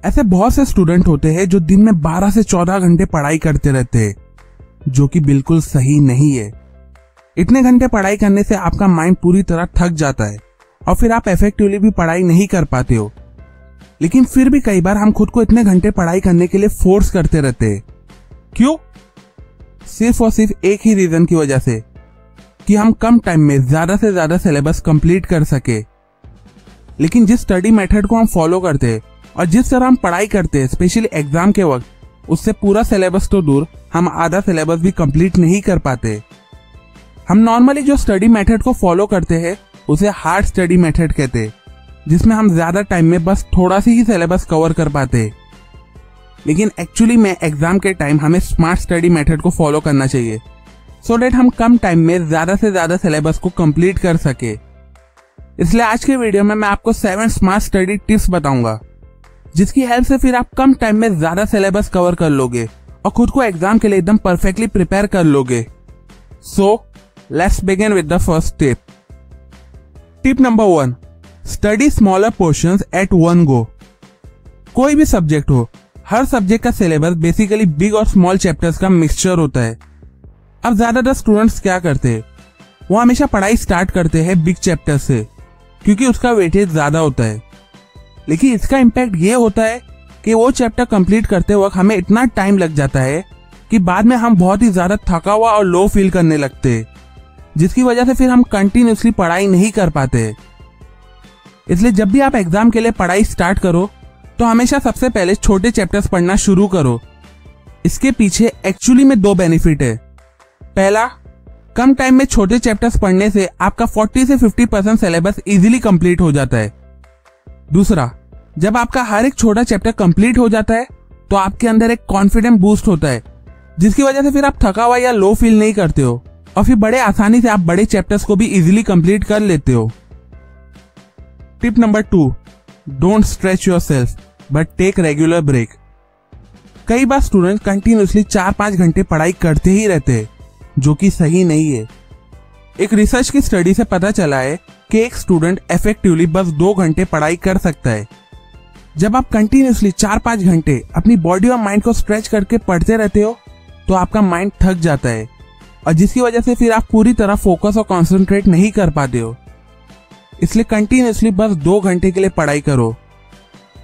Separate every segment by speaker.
Speaker 1: ऐसे बहुत से स्टूडेंट होते हैं जो दिन में 12 से 14 घंटे पढ़ाई करते रहते हैं, जो कि बिल्कुल सही नहीं है। इतने घंटे पढ़ाई करने से आपका माइंड पूरी तरह थक जाता है और फिर आप इफेक्टिवली भी पढ़ाई नहीं कर पाते हो। लेकिन फिर भी कई बार हम खुद को इतने घंटे पढ़ाई करने के लिए फोर्स करते रहते हैं। क्यों? सिर्फ और सिर्फ एक ही रीजन की वजह से कि हम कम टाइम में ज्यादा से ज्यादा सिलेबस कंप्लीट कर सके। लेकिन जिस स्टडी मेथड को हम फॉलो करते हैं और जिस तरह हम पढ़ाई करते हैं, स्पेशली एग्जाम के वक्त, उससे पूरा सिलेबस तो दूर, हम आधा सिलेबस भी कंप्लीट नहीं कर पाते। हम नॉर्मली जो स्टडी मेथड को फॉलो करते हैं उसे हार्ड स्टडी मेथड कहते हैं, जिसमें हम ज्यादा टाइम में बस थोड़ा सी ही सिलेबस कवर कर पाते हैं। लेकिन एक्चुअली में एग्जाम के टाइम हमें स्मार्ट स्टडी मेथड को फॉलो करना चाहिए, सो डेट हम कम टाइम में ज्यादा से ज्यादा सिलेबस को कंप्लीट कर सके। इसलिए आज के वीडियो में मैं आपको 7 स्मार्ट स्टडी टिप्स बताऊंगा, जिसकी हेल्प से फिर आप कम टाइम में ज्यादा सिलेबस कवर कर लोगे और खुद को एग्जाम के लिए एकदम परफेक्टली प्रिपेयर कर लोगे। So let's begin with the first tip. Tip number 1, study smaller portions at one go. कोई भी सब्जेक्ट हो, हर सब्जेक्ट का सिलेबस बेसिकली बिग और स्मॉल चैप्टर्स का मिक्सचर होता है। अब ज्यादातर स्टूडेंट्स क्या करते हैं, वो हमेशा पढ़ाई स्टार्ट करते हैं बिग चैप्टर से, क्योंकि उसका वेटेज ज्यादा होता है। लेकिन इसका इम्पैक्ट ये होता है कि वो चैप्टर कंप्लीट करते वक्त हमें इतना टाइम लग जाता है कि बाद में हम बहुत ही ज्यादा थका हुआ और लो फील करने लगते हैं, जिसकी वजह से फिर हम कंटिन्यूसली पढ़ाई नहीं कर पाते। इसलिए जब भी आप एग्जाम के लिए पढ़ाई स्टार्ट करो तो हमेशा सबसे पहले छोटे चैप्टर्स पढ़ना शुरू करो। इसके पीछे एक्चुअली में 2 बेनिफिट है। पहला, कम टाइम में छोटे चैप्टर्स पढ़ने से आपका 40 से 50% सिलेबस इजीली कंप्लीट हो जाता है। दूसरा, जब आपका हर एक छोटा चैप्टर कंप्लीट हो जाता है तो आपके अंदर एक कॉन्फिडेंस बूस्ट होता है, जिसकी वजह से फिर आप थका हुआ या लो फील नहीं करते हो और फिर बड़े आसानी से आप बड़े चैप्टर्स को भी इजीली कंप्लीट कर लेते हो। Tip number 2, don't stretch yourself but take regular break. कई बार स्टूडेंट कंटिन्यूसली 4-5 घंटे पढ़ाई करते ही रहते हैं, जो कि सही नहीं है। एक रिसर्च की स्टडी से पता चला है कि एक स्टूडेंट इफेक्टिवली बस 2 घंटे पढ़ाई कर सकता है। जब आप कंटिन्यूसली 4-5 घंटे अपनी बॉडी और माइंड को स्ट्रेच करके पढ़ते रहते हो तो आपका माइंड थक जाता है, और जिसकी वजह से फिर आप पूरी तरह फोकस और कंसंट्रेट नहीं कर पाते हो। इसलिए कंटिन्यूसली बस 2 घंटे के लिए पढ़ाई करो।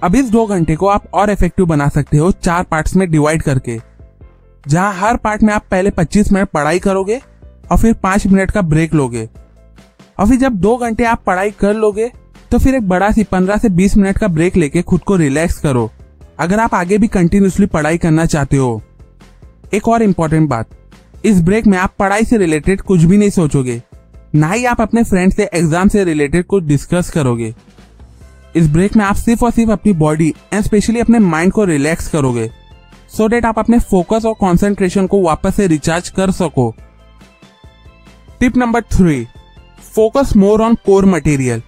Speaker 1: अब इस 2 घंटे को आप और इफेक्टिव बना सकते हो 4 पार्ट्स में डिवाइड करके, जहां हर पार्ट में आप पहले 25 मिनट पढ़ाई करोगे और फिर 5 मिनट का ब्रेक लोगे। और फिर जब 2 घंटे आप पढ़ाई कर लोगे तो फिर एक बड़ा सी 15 से 20 मिनट का ब्रेक लेके खुद को रिलैक्स करो, अगर आप आगे भी कंटिन्यूसली पढ़ाई करना चाहते हो। एक और इम्पोर्टेंट बात, इस ब्रेक में आप पढ़ाई से रिलेटेड कुछ भी नहीं सोचोगे, ना ही आप अपने फ्रेंड से एग्जाम से रिलेटेड कुछ डिस्कस करोगे। इस ब्रेक में आप सिर्फ और सिर्फ अपनी बॉडी एंड स्पेशली अपने माइंड को रिलैक्स करोगे, सो डेट आप अपने फोकस और कंसंट्रेशन को वापस से रिचार्ज कर सको। Tip number 3, focus more on core material.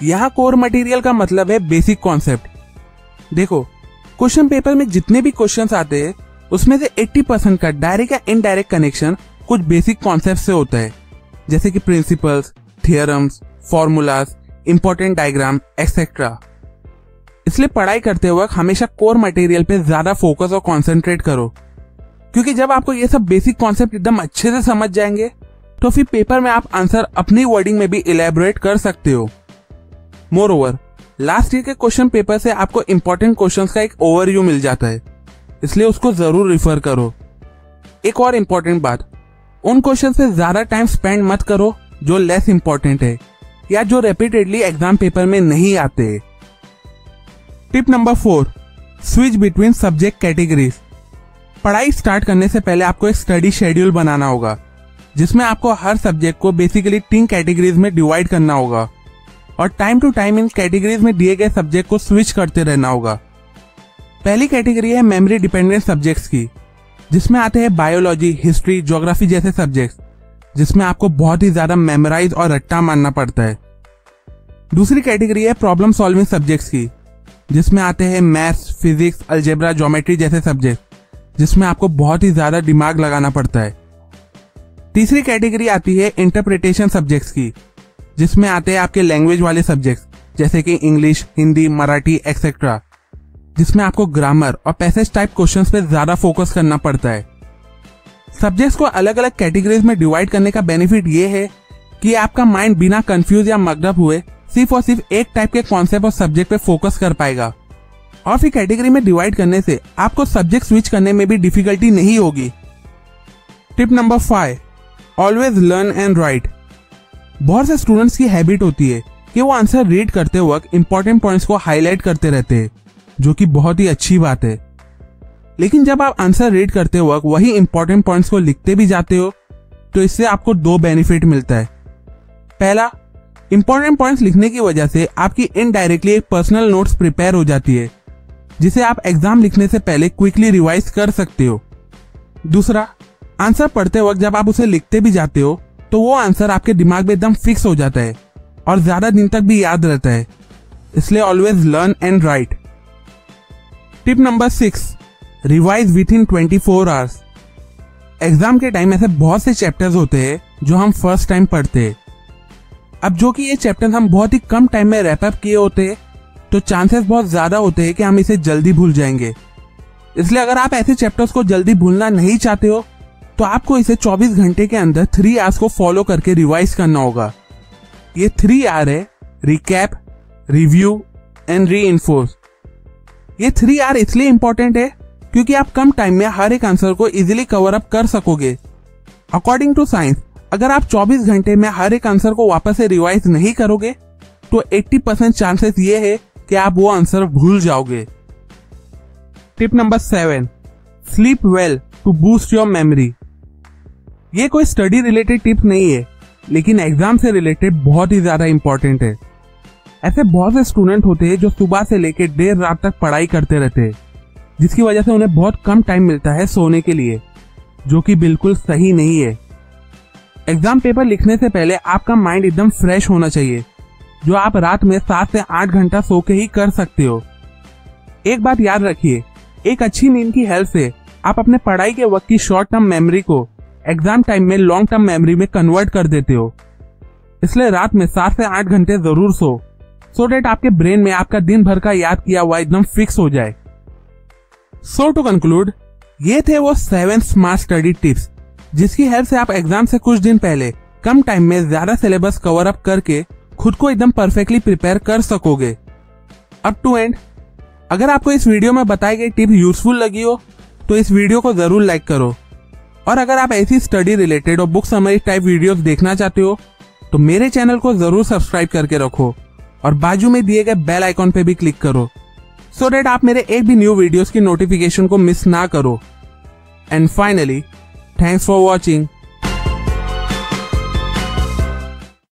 Speaker 1: यहां कोर मटेरियल का मतलब है बेसिक कॉन्सेप्ट। देखो, क्वेश्चन पेपर में जितने भी क्वेश्चंस आते हैं उसमें से 80% का डायरेक्ट या इनडायरेक्ट कनेक्शन कुछ बेसिक कॉन्सेप्ट से होता है, जैसे कि principles, theorems, formulas, important diagram etcetera. इसलिए पढ़ाई करते वक्त हमेशा कोर मटेरियल पे ज्यादा फोकस और कंसंट्रेट करो, क्योंकि जब आपको ये सब बेसिक कॉन्सेप्ट एकदम अच्छे से समझ जाएंगे तो फिर पेपर में आप आंसर अपनी वर्डिंग में भी इलेबोरेट कर सकते हो। मोर ओवर, लास्ट ईयर के क्वेश्चन पेपर से आपको इंपॉर्टेंट क्वेश्चंस का एक ओवरव्यू मिल जाता है, इसलिए उसको जरूर रिफर करो। एक और इम्पोर्टेंट बात, उन क्वेश्चन पे ज्यादा टाइम स्पेंड मत करो जो लेस इंपॉर्टेंट है या जो रिपीटेडली एग्जाम पेपर में नहीं आते। Tip number 4, switch between subject categories. पढ़ाई स्टार्ट करने से पहले आपको एक स्टडी शेड्यूल बनाना होगा, जिसमें आपको हर सब्जेक्ट को बेसिकली 3 कैटेगरीज में डिवाइड करना होगा और टाइम टू टाइम इन कैटेगरीज में दिए गए सब्जेक्ट को स्विच करते रहना होगा। पहली कैटेगरी है मेमोरी डिपेंडेंट सब्जेक्ट्स की, जिसमें आते हैं बायोलॉजी, हिस्ट्री, ज्योग्राफी जैसे सब्जेक्ट्स, जिसमें आपको बहुत ही ज्यादा मेमोराइज और रट्टा मारना पड़ता है। दूसरी कैटेगरी है प्रॉब्लम सॉल्विंग सब्जेक्ट्स की, जिसमें आते हैं मैथ्स, फिजिक्स, अलजेब्रा, ज्योमेट्री जैसे सब्जेक्ट, जिसमें आपको बहुत ही ज्यादा दिमाग लगाना पड़ता है। तीसरी कैटेगरी आती है इंटरप्रिटेशन सब्जेक्ट्स की, जिसमें आते हैं आपके लैंग्वेज वाले सब्जेक्ट्स जैसे कि इंग्लिश, हिंदी, मराठी एक्सेट्रा। जिसमें आपको ग्रामर और पैसेज टाइप क्वेश्चंस पे ज्यादा फोकस करना पड़ता है। सब्जेक्ट्स को अलग अलग कैटेगरीज में डिवाइड करने का बेनिफिट ये है कि आपका माइंड बिना कंफ्यूज या मगडअप हुए सिर्फ और सिर्फ एक टाइप के कॉन्सेप्ट और सब्जेक्ट पे फोकस कर पाएगा। और फिर कैटेगरी में डिवाइड करने से आपको सब्जेक्ट स्विच करने में भी डिफिकल्टी नहीं होगी। Tip number 5, always learn and right. बहुत से स्टूडेंट्स की हैबिट होती है कि वो आंसर रीड करते वक्त इंपॉर्टेंट पॉइंट्स को हाईलाइट करते रहते हैं, जो कि बहुत ही अच्छी बात है। लेकिन जब आप आंसर रीड करते वक्त वही इंपॉर्टेंट पॉइंट्स को लिखते भी जाते हो तो इससे आपको 2 बेनिफिट मिलता है। पहला, इंपॉर्टेंट पॉइंट्स लिखने की वजह से आपकी इनडायरेक्टली एक पर्सनल नोट्स प्रिपेयर हो जाती है, जिसे आप एग्जाम लिखने से पहले क्विकली रिवाइज कर सकते हो। दूसरा, आंसर पढ़ते वक्त जब आप उसे लिखते भी जाते हो तो वो आंसर आपके दिमाग में एकदम फिक्स हो जाता है और ज्यादा दिन तक भी याद रहता है। इसलिए always learn and right. Tip number 6, revise with in 24 hours. Exam के टाइम ऐसे बहुत से चैप्टर्स होते हैं जो हम फर्स्ट टाइम पढ़ते हैं। अब जो कि ये चैप्टर्स हम बहुत ही कम टाइम में रैप अप किए होते हैं तो चांसेस बहुत ज्यादा होते हैं कि हम इसे जल्दी भूल जाएंगे। इसलिए अगर आप ऐसे चैप्टर्स को जल्दी भूलना नहीं चाहते हो तो आपको इसे 24 घंटे के अंदर 3 आवर्स को फॉलो करके रिवाइज करना होगा। ये 3 आवर है रिकैप, रिव्यू एंड रीइंफोर्स। ये 3 आवर इसलिए इंपॉर्टेंट है क्योंकि आप कम टाइम में हर एक आंसर को इजीली कवर अप कर सकोगे। अकॉर्डिंग टू साइंस, अगर आप 24 घंटे में हर एक आंसर को वापस से रिवाइज नहीं करोगे तो 80% चांसेस ये है कि आप वो आंसर भूल जाओगे। Tip number 7, sleep well to boost your memory. ये कोई स्टडी रिलेटेड टिप नहीं है, लेकिन एग्जाम से रिलेटेड बहुत ही ज्यादा इंपॉर्टेंट है। ऐसे बहुत से स्टूडेंट होते हैं जो सुबह से लेकर देर रात तक पढ़ाई करते रहते हैं, जिसकी वजह से उन्हें बहुत कम टाइम मिलता है सोने के लिए, जो कि बिल्कुल सही नहीं है। एग्जाम पेपर लिखने से पहले आपका माइंड एकदम फ्रेश होना चाहिए, जो आप रात में 7 से 8 घंटा सो के ही कर सकते हो। एक बात याद रखिए, एक अच्छी नींद की हेल्प से आप अपने पढ़ाई के वक्त की शॉर्ट टर्म मेमोरी को एग्जाम टाइम में लॉन्ग टर्म मेमोरी में कन्वर्ट कर देते हो। इसलिए रात में 7 से 8 घंटे जरूर सो डेट आपके ब्रेन में आपका दिन भर का याद किया हुआ एकदम फिक्स हो जाए। सो टू कंक्लूड, ये थे वो 7 स्मार्ट स्टडी टिप्स जिसकी हेल्प से आप एग्जाम से कुछ दिन पहले कम टाइम में ज्यादा सिलेबस कवर अप करके खुद को एकदम परफेक्टली प्रिपेयर कर सकोगे। अप टू एंड, अगर आपको इस वीडियो में बताई गई टिप यूजफुल लगी हो तो इस वीडियो को जरूर लाइक करो। और अगर आप ऐसी स्टडी रिलेटेड और बुक समरी टाइप वीडियोस देखना चाहते हो तो मेरे चैनल को जरूर सब्सक्राइब करके रखो और बाजू में दिए गए बेल आइकॉन पे भी क्लिक करो, सो दैट आप मेरे एक भी न्यू वीडियोस की नोटिफिकेशन को मिस ना करो। And finally, thanks for watching.